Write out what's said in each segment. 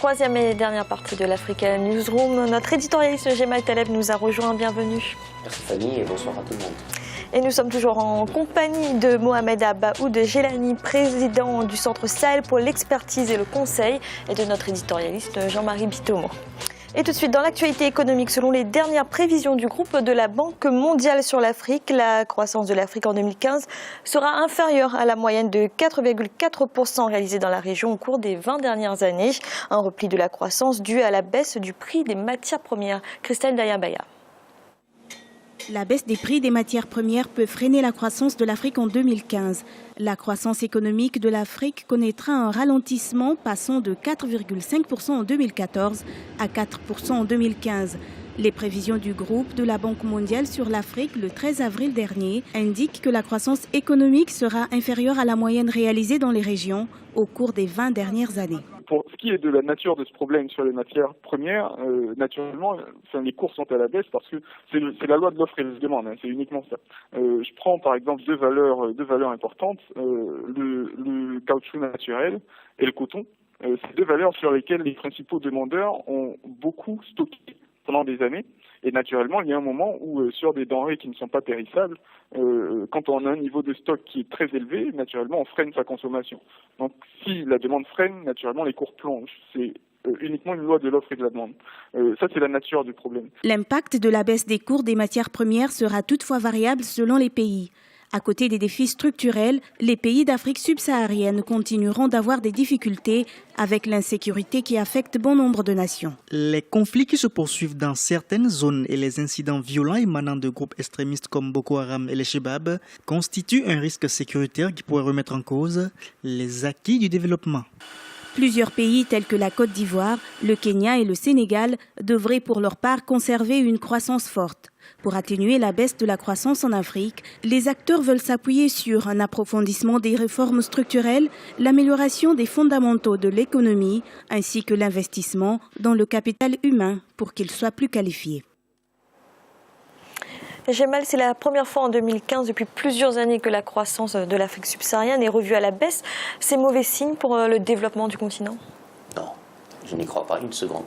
troisième et dernière partie de l'Africa Newsroom. Notre éditorialiste Jemal Taleb nous a rejoint. Bienvenue. Merci Fanny et bonsoir à tout le monde. Et nous sommes toujours en compagnie de Mohamed Abaoud Jelani, président du Centre Sahel pour l'expertise et le conseil, et de notre éditorialiste Jean-Marie Bitomo. Et tout de suite, dans l'actualité économique, selon les dernières prévisions du groupe de la Banque mondiale sur l'Afrique, la croissance de l'Afrique en 2015 sera inférieure à la moyenne de 4,4% réalisée dans la région au cours des 20 dernières années. Un repli de la croissance dû à la baisse du prix des matières premières. Christelle Dayabaya. La baisse des prix des matières premières peut freiner la croissance de l'Afrique en 2015. La croissance économique de l'Afrique connaîtra un ralentissement passant de 4,5% en 2014 à 4% en 2015. Les prévisions du groupe de la Banque mondiale sur l'Afrique le 13 avril dernier indiquent que la croissance économique sera inférieure à la moyenne réalisée dans les régions au cours des 20 dernières années. Pour ce qui est de la nature de ce problème sur les matières premières, naturellement, les cours sont à la baisse parce que c'est la loi de l'offre et de la demande, c'est uniquement ça. Je prends par exemple deux valeurs importantes, le caoutchouc naturel et le coton. C'est deux valeurs sur lesquelles les principaux demandeurs ont beaucoup stocké pendant des années. Et naturellement, il y a un moment où sur des denrées qui ne sont pas périssables, quand on a un niveau de stock qui est très élevé, naturellement, on freine sa consommation. Donc, si la demande freine, naturellement, les cours plongent. C'est uniquement une loi de l'offre et de la demande. Ça, c'est la nature du problème. L'impact de la baisse des cours des matières premières sera toutefois variable selon les pays. À côté des défis structurels, les pays d'Afrique subsaharienne continueront d'avoir des difficultés avec l'insécurité qui affecte bon nombre de nations. Les conflits qui se poursuivent dans certaines zones et les incidents violents émanant de groupes extrémistes comme Boko Haram et les Chebab constituent un risque sécuritaire qui pourrait remettre en cause les acquis du développement. Plusieurs pays tels que la Côte d'Ivoire, le Kenya et le Sénégal devraient pour leur part conserver une croissance forte. Pour atténuer la baisse de la croissance en Afrique, les acteurs veulent s'appuyer sur un approfondissement des réformes structurelles, l'amélioration des fondamentaux de l'économie, ainsi que l'investissement dans le capital humain pour qu'il soit plus qualifié. Jemal, c'est la première fois en 2015 depuis plusieurs années que la croissance de l'Afrique subsaharienne est revue à la baisse. C'est mauvais signe pour le développement du continent? Non, je n'y crois pas une seconde.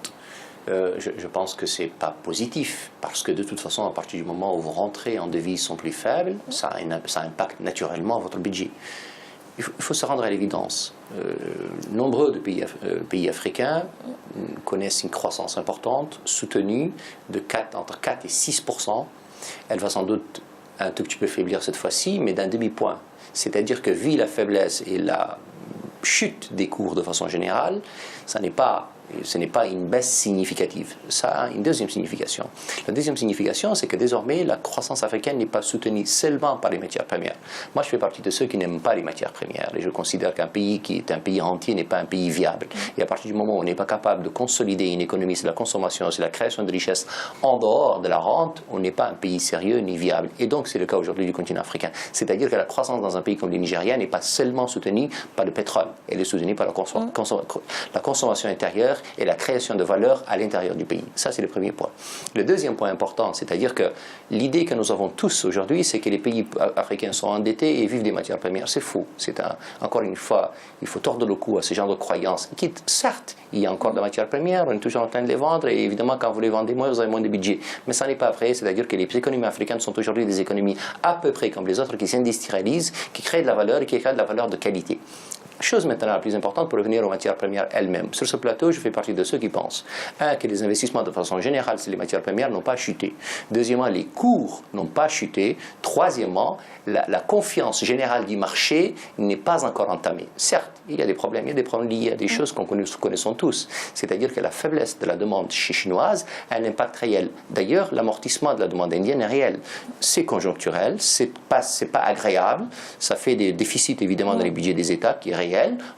Je pense que ce n'est pas positif, parce que de toute façon, à partir du moment où vos rentrées en devises sont plus faibles, ça impacte naturellement votre budget. Il faut se rendre à l'évidence. Nombreux de pays africains connaissent une croissance importante, soutenue entre 4 et 6%. Elle va sans doute un tout petit peu faiblir cette fois-ci, mais d'un demi-point. C'est-à-dire que vu la faiblesse et la chute des cours de façon générale, ce n'est pas une baisse significative. Ça a une deuxième signification. La deuxième signification, c'est que désormais, la croissance africaine n'est pas soutenue seulement par les matières premières. Moi, je fais partie de ceux qui n'aiment pas les matières premières. Et je considère qu'un pays qui est un pays entier n'est pas un pays viable. Et à partir du moment où on n'est pas capable de consolider une économie sur la consommation, sur la création de richesses en dehors de la rente, on n'est pas un pays sérieux ni viable. Et donc, c'est le cas aujourd'hui du continent africain. C'est-à-dire que la croissance dans un pays comme le Nigeria n'est pas seulement soutenue par le pétrole. Elle est soutenue par la consommation intérieure et la création de valeur à l'intérieur du pays. Ça, c'est le premier point. Le deuxième point important, c'est-à-dire que l'idée que nous avons tous aujourd'hui, c'est que les pays africains sont endettés et vivent des matières premières. C'est faux. Encore une fois, il faut tordre le cou à ce genre de croyances. Certes, il y a encore de matières premières, on est toujours en train de les vendre, et évidemment, quand vous les vendez moins, vous avez moins de budget. Mais ça n'est pas vrai, c'est-à-dire que les économies africaines sont aujourd'hui des économies à peu près comme les autres qui s'industrialisent, qui créent de la valeur et qui créent de la valeur de qualité. Chose maintenant la plus importante pour revenir aux matières premières elles-mêmes. Sur ce plateau, je fais partie de ceux qui pensent, que les investissements de façon générale sur les matières premières n'ont pas chuté. Deuxièmement, les cours n'ont pas chuté. Troisièmement, la confiance générale du marché n'est pas encore entamée. Certes, il y a des problèmes liés à des choses qu'on connaissons tous. C'est-à-dire que la faiblesse de la demande chinoise a un impact réel. D'ailleurs, l'amortissement de la demande indienne est réel. C'est conjoncturel, c'est pas agréable, ça fait des déficits évidemment dans les budgets des États qui est réel.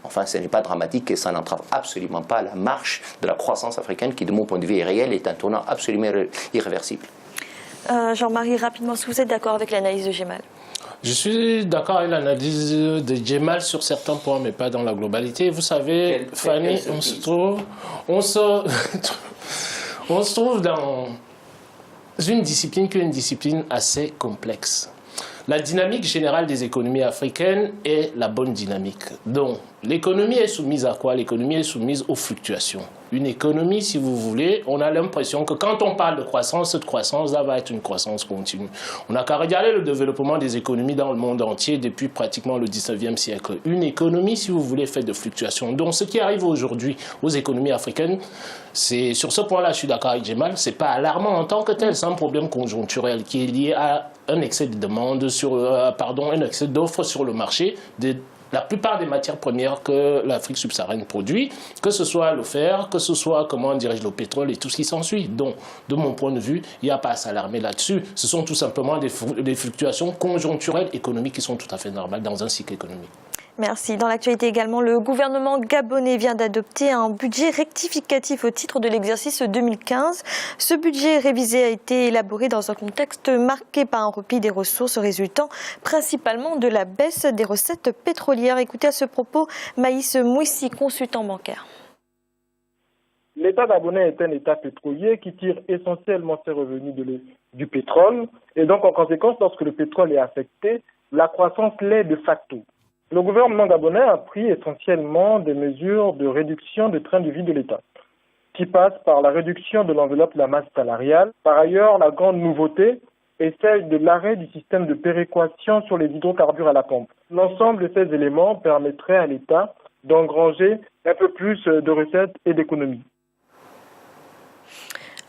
Enfin, ce n'est pas dramatique et ça n'entrave absolument pas la marche de la croissance africaine qui, de mon point de vue, est réelle et est un tournant absolument irréversible. Jean-Marie, rapidement, est-ce que vous êtes d'accord avec l'analyse de Jemal? Je suis d'accord avec l'analyse de Jemal sur certains points, mais pas dans la globalité. Vous savez, Fanny, on se trouve dans une discipline qui est une discipline assez complexe. La dynamique générale des économies africaines est la bonne dynamique. Donc, l'économie est soumise à quoi? L'économie est soumise aux fluctuations. Une économie, si vous voulez, on a l'impression que quand on parle de croissance, cette croissance-là va être une croissance continue. On n'a qu'à regarder le développement des économies dans le monde entier depuis pratiquement le 19e siècle. Une économie, si vous voulez, fait de fluctuations. Donc, ce qui arrive aujourd'hui aux économies africaines, c'est sur ce point-là, je suis d'accord avec Jemal, c'est pas alarmant en tant que tel, c'est un problème conjoncturel qui est lié à un excès de demande un excès d'offres sur le marché de la plupart des matières premières que l'Afrique subsaharienne produit, que ce soit le fer, que ce soit, le pétrole et tout ce qui s'ensuit. Donc, de mon point de vue, il n'y a pas à s'alarmer là-dessus. Ce sont tout simplement des fluctuations conjoncturelles économiques qui sont tout à fait normales dans un cycle économique. Merci. Dans l'actualité également, le gouvernement gabonais vient d'adopter un budget rectificatif au titre de l'exercice 2015. Ce budget révisé a été élaboré dans un contexte marqué par un repli des ressources résultant principalement de la baisse des recettes pétrolières. Écoutez à ce propos Maïs Mouissi, consultant bancaire. L'État gabonais est un État pétrolier qui tire essentiellement ses revenus du pétrole. Et donc, en conséquence, lorsque le pétrole est affecté, la croissance l'est de facto. Le gouvernement gabonais a pris essentiellement des mesures de réduction de train de vie de l'État, qui passent par la réduction de l'enveloppe de la masse salariale. Par ailleurs, la grande nouveauté est celle de l'arrêt du système de péréquation sur les hydrocarbures à la pompe. L'ensemble de ces éléments permettrait à l'État d'engranger un peu plus de recettes et d'économies.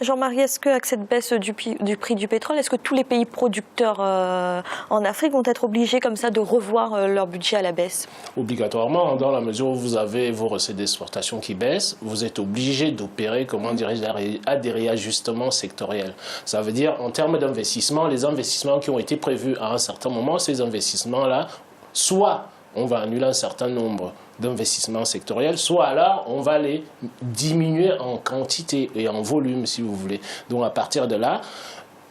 Jean-Marie, est-ce qu'avec cette baisse du prix du pétrole, est-ce que tous les pays producteurs en Afrique vont être obligés comme ça de revoir leur budget à la baisse? Obligatoirement, dans la mesure où vous avez vos recettes d'exportation qui baissent, vous êtes obligé d'opérer, à des réajustements sectoriels. Ça veut dire, en termes d'investissement, les investissements qui ont été prévus à un certain moment, ces investissements-là, soit on va annuler un certain nombre d'investissements sectoriels, soit alors on va les diminuer en quantité et en volume, si vous voulez. Donc à partir de là,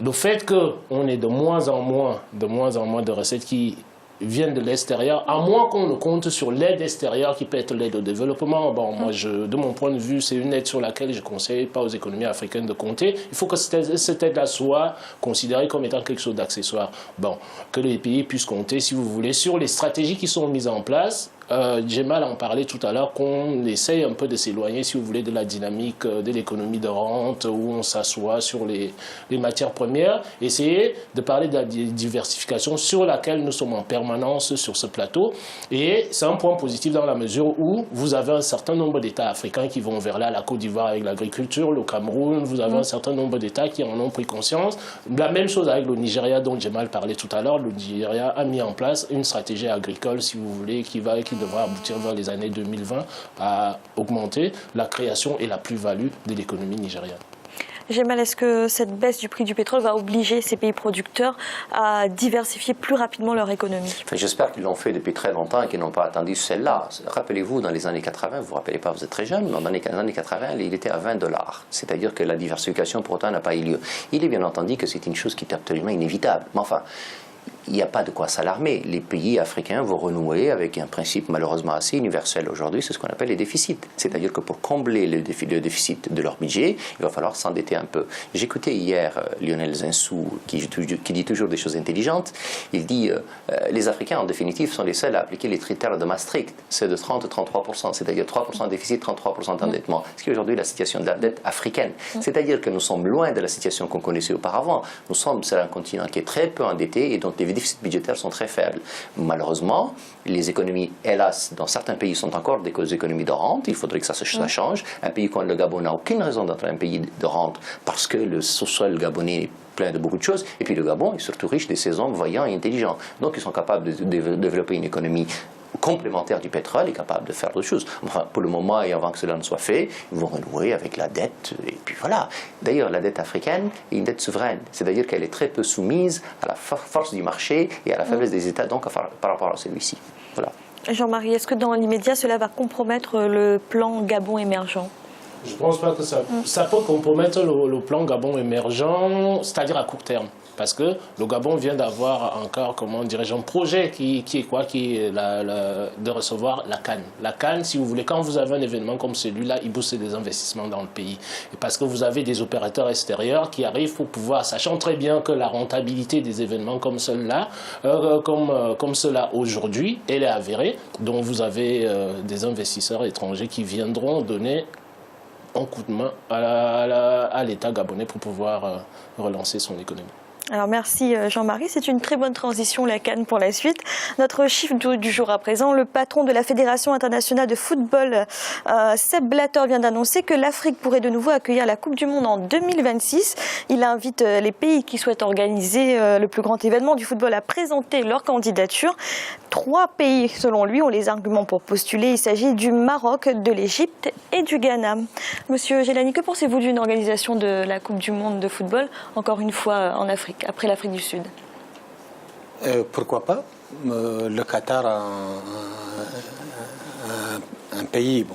le fait qu'on ait de moins en moins de recettes qui viennent de l'extérieur, à moins qu'on ne compte sur l'aide extérieure qui peut être l'aide au développement. Bon, moi, de mon point de vue, c'est une aide sur laquelle je ne conseille pas aux économies africaines de compter. Il faut que cette aide-là soit considérée comme étant quelque chose d'accessoire. Bon, que les pays puissent compter, si vous voulez, sur les stratégies qui sont mises en place. Jemal en parlait tout à l'heure, qu'on essaye un peu de s'éloigner, si vous voulez, de la dynamique de l'économie de rente, où on s'assoit sur les matières premières. Essayer de parler de la diversification sur laquelle nous sommes en permanence sur ce plateau. Et c'est un point positif dans la mesure où vous avez un certain nombre d'États africains qui vont vers là, la Côte d'Ivoire avec l'agriculture, le Cameroun, vous avez un certain nombre d'États qui en ont pris conscience. La même chose avec le Nigeria dont Jemal parlait tout à l'heure. Le Nigeria a mis en place une stratégie agricole, si vous voulez, qui devra aboutir vers les années 2020 à augmenter la création et la plus-value de l'économie nigériane. Jemal, est-ce que cette baisse du prix du pétrole va obliger ces pays producteurs à diversifier plus rapidement leur économie? J'espère qu'ils l'ont fait depuis très longtemps et qu'ils n'ont pas attendu celle-là. Rappelez-vous, dans les années 80, vous ne vous rappelez pas, vous êtes très jeune, mais dans les années 80, il était à 20 $. C'est-à-dire que la diversification, pour autant, n'a pas eu lieu. Il est bien entendu que c'est une chose qui est absolument inévitable. Mais enfin, il n'y a pas de quoi s'alarmer. Les pays africains vont renouer avec un principe malheureusement assez universel aujourd'hui, c'est ce qu'on appelle les déficits. C'est-à-dire que pour combler le déficit de leur budget, il va falloir s'endetter un peu. J'écoutais hier Lionel Zinsou qui dit toujours des choses intelligentes. Il dit les Africains en définitive sont les seuls à appliquer les critères de Maastricht. C'est de 30-33%, c'est-à-dire 3% de déficit, 33% d'endettement. Ce qui est aujourd'hui la situation de la dette africaine. C'est-à-dire que nous sommes loin de la situation qu'on connaissait auparavant. C'est un continent qui est très peu endetté et dont les déficits budgétaires sont très faibles. Malheureusement, les économies, hélas, dans certains pays sont encore des économies de rente. Il faudrait que ça change. Un pays comme le Gabon n'a aucune raison d'être un pays de rente parce que le sous-sol gabonais est plein de beaucoup de choses. Et puis le Gabon est surtout riche de ces hommes voyants et intelligents. Donc ils sont capables de développer une économie complémentaire du pétrole et capable de faire d'autres choses. Enfin, pour le moment, et avant que cela ne soit fait, ils vont renouer avec la dette, et puis voilà. D'ailleurs, la dette africaine est une dette souveraine, c'est-à-dire qu'elle est très peu soumise à la force du marché et à la faiblesse des États, donc par rapport à celui-ci. Voilà. Jean-Marie, est-ce que dans l'immédiat, cela va compromettre le plan Gabon émergent? Je ne pense pas que ça peut compromettre le plan Gabon émergent, c'est-à-dire à court terme. Parce que le Gabon vient d'avoir encore, comment dirais-je, un projet qui est de recevoir la CAN. La CAN, si vous voulez, quand vous avez un événement comme celui-là, il booste les investissements dans le pays. Et parce que vous avez des opérateurs extérieurs qui arrivent pour pouvoir, sachant très bien que la rentabilité des événements comme ceux-là, comme cela aujourd'hui, elle est avérée. Donc vous avez des investisseurs étrangers qui viendront donner un coup de main à l'État gabonais pour pouvoir relancer son économie. Alors merci Jean-Marie, c'est une très bonne transition la CAN pour la suite. Notre chiffre du jour à présent, le patron de la Fédération internationale de football, Sepp Blatter, vient d'annoncer que l'Afrique pourrait de nouveau accueillir la Coupe du Monde en 2026. Il invite les pays qui souhaitent organiser le plus grand événement du football à présenter leur candidature. 3 pays, selon lui, ont les arguments pour postuler. Il s'agit du Maroc, de l'Égypte et du Ghana. Monsieur Jelani, que pensez-vous d'une organisation de la Coupe du Monde de football, encore une fois en Afrique, après l'Afrique du Sud? Pourquoi pas? Le Qatar a un pays,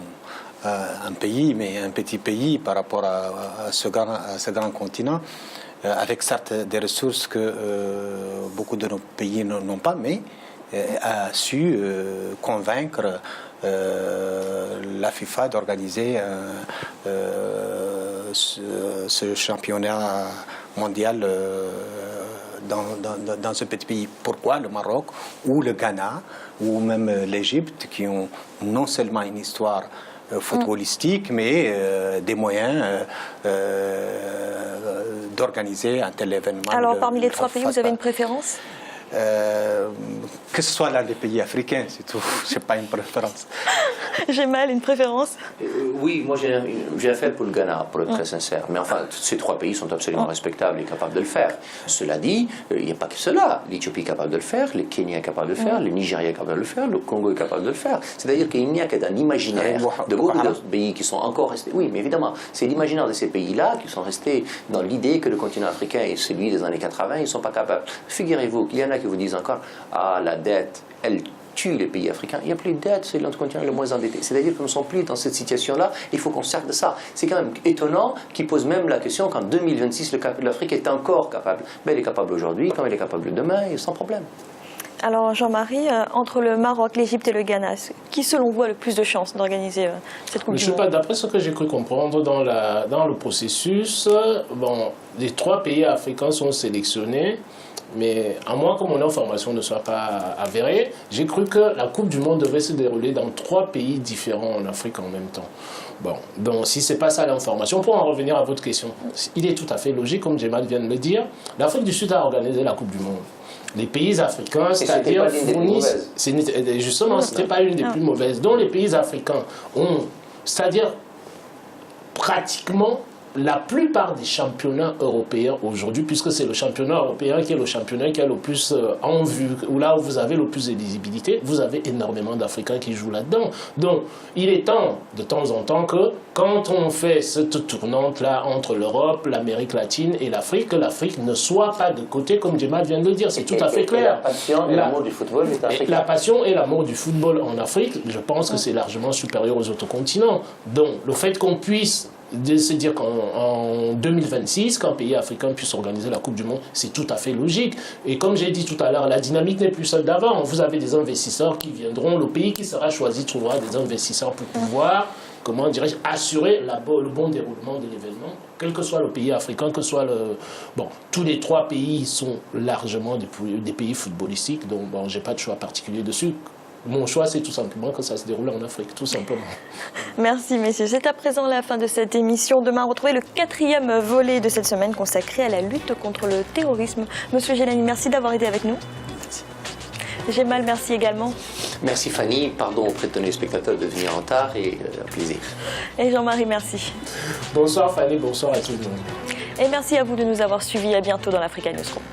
mais un petit pays par rapport à ce grand continent, avec certes des ressources que beaucoup de nos pays n'ont pas, mais a su convaincre la FIFA d'organiser ce championnat mondial dans ce petit pays. Pourquoi le Maroc ou le Ghana ou même l'Égypte, qui ont non seulement une histoire footballistique, mais des moyens d'organiser un tel événement. Alors parmi les 3 pays, vous avez une préférence? Que ce soit l'un des pays africains, c'est tout. Je n'ai pas une préférence. J'ai mal, une préférence? Oui, moi j'ai affaire pour le Ghana, pour être très sincère. Mais enfin, ces 3 pays sont absolument respectables et capables de le faire. Cela dit, il n'y a pas que cela. L'Éthiopie est capable de le faire, le Kenya est capable de le faire, le Nigeria est capable de le faire, le Congo est capable de le faire. C'est-à-dire qu'il n'y a que dans l'imaginaire de beaucoup d'autres pays qui sont encore restés. Oui, mais évidemment, c'est l'imaginaire de ces pays-là qui sont restés dans l'idée que le continent africain est celui des années 80, ils ne sont pas capables. Figurez-vous qu'il y en a qui vous disent encore « Ah, la dette, elle tue les pays africains ». Il n'y a plus de dette, c'est le continent le moins endetté. C'est-à-dire que nous ne sommes plus dans cette situation-là, il faut qu'on se serve de ça. C'est quand même étonnant qu'il pose même la question qu'en 2026, l'Afrique est encore capable. Mais elle est capable aujourd'hui, comme elle est capable demain, et sans problème. Alors Jean-Marie, entre le Maroc, l'Égypte et le Ghana, qui selon vous a le plus de chances d'organiser cette Coupe du Monde? D'après ce que j'ai cru comprendre dans le processus, les 3 pays africains sont sélectionnés. Mais à moins que mon information ne soit pas avérée, j'ai cru que la Coupe du Monde devait se dérouler dans 3 pays différents en Afrique en même temps. Bon, donc si ce n'est pas ça l'information, pour en revenir à votre question, il est tout à fait logique, comme Djemal vient de le dire, l'Afrique du Sud a organisé la Coupe du Monde. Les pays africains, c'est-à-dire fournissent... Justement, ce n'était pas une des plus mauvaises. Donc les pays africains ont, c'est-à-dire pratiquement... La plupart des championnats européens aujourd'hui, puisque c'est le championnat européen qui est le championnat qui a le plus en vue, ou là où vous avez le plus de visibilité, vous avez énormément d'Africains qui jouent là-dedans. Donc, il est temps, de temps en temps, que quand on fait cette tournante-là entre l'Europe, l'Amérique latine et l'Afrique, que l'Afrique ne soit pas de côté, comme Djemal vient de le dire. C'est tout à fait clair. La passion et l'amour du football est africain. La passion et l'amour du football en Afrique, je pense que c'est largement supérieur aux autres continents. Donc, le fait qu'on puisse de se dire qu'en 2026, qu'un pays africain puisse organiser la Coupe du Monde, c'est tout à fait logique. Et comme j'ai dit tout à l'heure, la dynamique n'est plus celle d'avant. Vous avez des investisseurs qui viendront, le pays qui sera choisi trouvera des investisseurs pour pouvoir, comment dirais-je, assurer le bon déroulement de l'événement, quel que soit le pays africain, que soit le... Bon, tous les 3 pays sont largement des pays footballistiques, donc bon, j'ai pas de choix particulier dessus. Mon choix, c'est tout simplement que ça se déroule en Afrique, tout simplement. Merci, messieurs. C'est à présent la fin de cette émission. Demain, retrouvez le 4e volet de cette semaine consacré à la lutte contre le terrorisme. Monsieur Jelani, merci d'avoir été avec nous. Merci. Djemal, merci également. Merci Fanny, pardon auprès de nos spectateurs de venir en retard et un plaisir. Et Jean-Marie, merci. Bonsoir Fanny, bonsoir à tout le monde. Et merci à vous de nous avoir suivis. À bientôt dans l'Africa Newsroom.